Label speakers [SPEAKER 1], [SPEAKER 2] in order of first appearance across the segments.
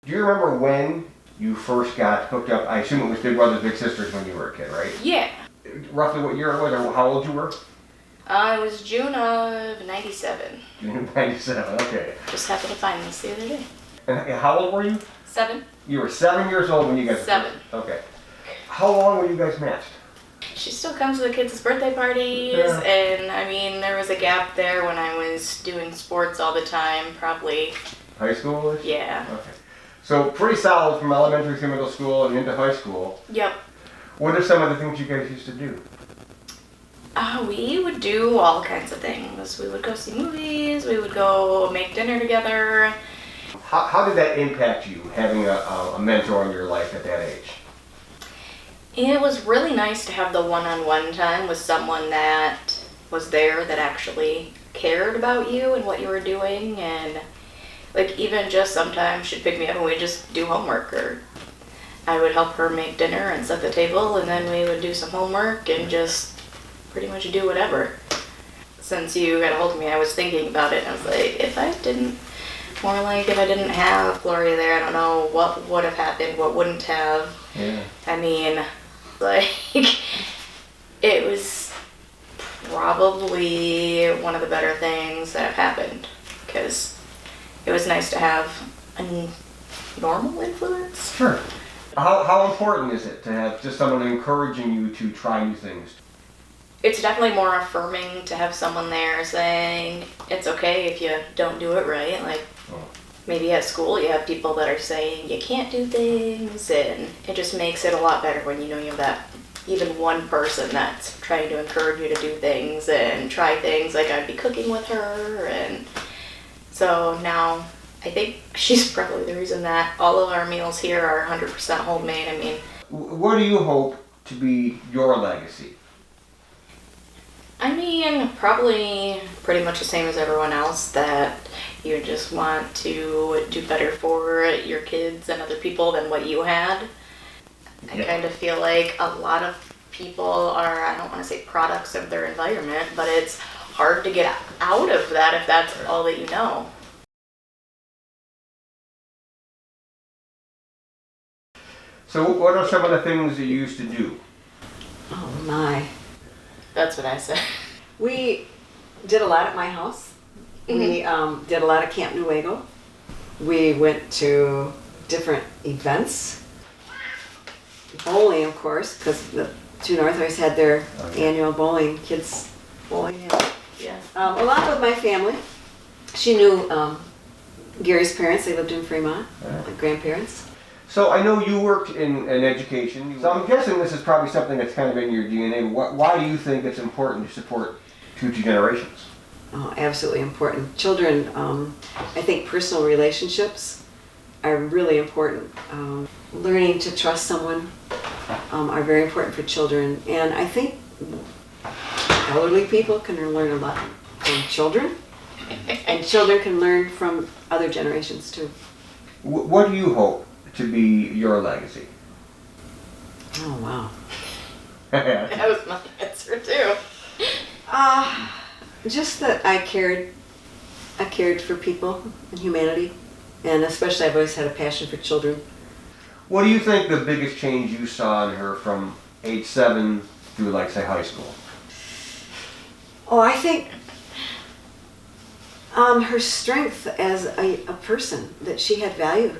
[SPEAKER 1] Do you remember when you first got hooked up? I assume it was Big Brothers Big Sisters when you were a kid, right?
[SPEAKER 2] Yeah.
[SPEAKER 1] Roughly what year it was, or how old you were?
[SPEAKER 2] It was June of 97.
[SPEAKER 1] June of 97, okay.
[SPEAKER 2] Just happened to find this the other day.
[SPEAKER 1] And how old were you?
[SPEAKER 2] 7.
[SPEAKER 1] You were 7 years old when you guys...
[SPEAKER 2] 7.
[SPEAKER 1] Okay. How long were you guys matched?
[SPEAKER 2] She still comes to the kids' birthday parties,
[SPEAKER 1] Yeah.
[SPEAKER 2] and I mean, there was a gap there when I was doing sports all the time, probably.
[SPEAKER 1] High school?
[SPEAKER 2] Yeah.
[SPEAKER 1] Okay. So pretty solid from elementary through middle school and into high school.
[SPEAKER 2] Yep.
[SPEAKER 1] What are some of the things you guys used to do?
[SPEAKER 2] We would do all kinds of things. We would go see movies, we would go make dinner together.
[SPEAKER 1] How did that impact you, having a mentor in your life at that age?
[SPEAKER 2] It was really nice to have the one-on-one time with someone that was there that actually cared about you and what you were doing, and like even just sometimes she'd pick me up and we'd just do homework, or I would help her make dinner and set the table, and then we would do some homework and just pretty much do whatever. Since you got a hold of me, I was thinking about it and I was like, if I didn't have Gloria there, I don't know what would have happened, what wouldn't have.
[SPEAKER 1] Yeah.
[SPEAKER 2] I mean, like, it was probably one of the better things that have happened, because it was nice to have a normal influence.
[SPEAKER 1] Sure. How important is it to have just someone encouraging you to try new things?
[SPEAKER 2] It's definitely more affirming to have someone there saying it's okay if you don't do it right. Like, maybe at school you have people that are saying you can't do things, and it just makes it a lot better when you know you have that even one person that's trying to encourage you to do things and try things. Like, I'd be cooking with her, and so now I think she's probably the reason that all of our meals here are 100% homemade. I mean,
[SPEAKER 1] what do you hope to be your legacy?
[SPEAKER 2] I mean, probably pretty much the same as everyone else, that you just want to do better for your kids and other people than what you had. I kind of feel like a lot of people are, I don't want to say products of their environment, but it's hard to get out of that if that's all that you know.
[SPEAKER 1] So what are some of the things that you used to do?
[SPEAKER 3] Oh my.
[SPEAKER 2] That's what I said.
[SPEAKER 3] We did a lot at my house. We did a lot of Camp Nuevo. We went to different events. Bowling, of course, because the TrueNorth always had their annual bowling, kids bowling.
[SPEAKER 2] Yeah.
[SPEAKER 3] A lot with my family. She knew Gary's parents. They lived in Fremont, my grandparents.
[SPEAKER 1] So I know you worked in education, so I'm guessing this is probably something that's kind of in your DNA. Why do you think it's important to support future generations?
[SPEAKER 3] Oh, absolutely important. Children, I think personal relationships are really important. Learning to trust someone are very important for children. And I think elderly people can learn a lot from children. And children can learn from other generations too.
[SPEAKER 1] What do you hope to be your legacy?
[SPEAKER 3] Oh, wow.
[SPEAKER 2] That was my answer too.
[SPEAKER 3] Just that I cared for people and humanity, and especially I've always had a passion for children.
[SPEAKER 1] What do you think the biggest change you saw in her from age 7 through, like, say, high school?
[SPEAKER 3] Oh, I think her strength as a person, that she had value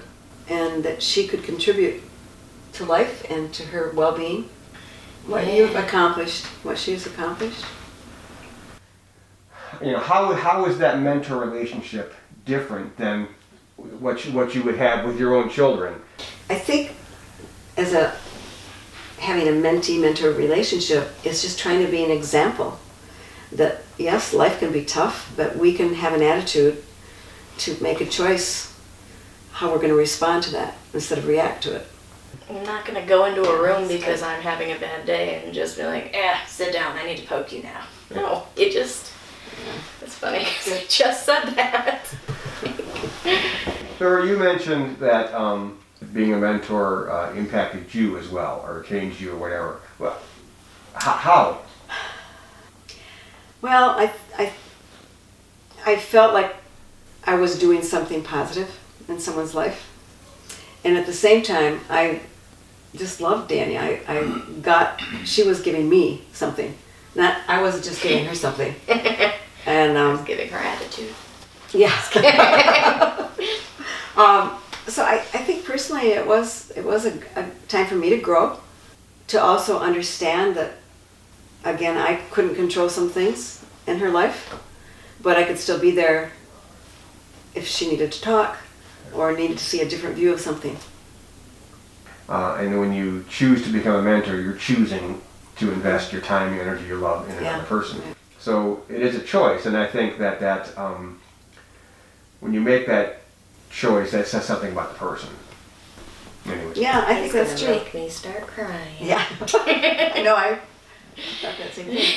[SPEAKER 3] and that she could contribute to life and to her well-being. What you've accomplished, what she's accomplished.
[SPEAKER 1] You know, how is that mentor relationship different than what you would have with your own children?
[SPEAKER 3] I think having a mentee-mentor relationship is just trying to be an example that yes, life can be tough, but we can have an attitude to make a choice how we're going to respond to that instead of react to it.
[SPEAKER 2] I'm not going to go into a room because I'm having a bad day and just be like, sit down, I need to poke you now. No, it just, it's funny because I just said that.
[SPEAKER 1] So you mentioned that being a mentor impacted you as well, or changed you or whatever. Well, how?
[SPEAKER 3] Well, I felt like I was doing something positive in someone's life. And at the same time, I just loved Dani. She was giving me something. I wasn't just giving her something. And
[SPEAKER 2] I was giving her attitude.
[SPEAKER 3] yeah. So I think personally it was a time for me to grow, to also understand that, again, I couldn't control some things in her life, but I could still be there if she needed to talk or needed to see a different view of something.
[SPEAKER 1] And when you choose to become a mentor, you're choosing to invest your time, your energy, your love in another person. So it is a choice, and I think that when you make that choice, that says something about the person. Anyways.
[SPEAKER 3] Yeah, I think that's true.
[SPEAKER 2] Make me start crying.
[SPEAKER 3] Yeah. I know, I thought that same thing.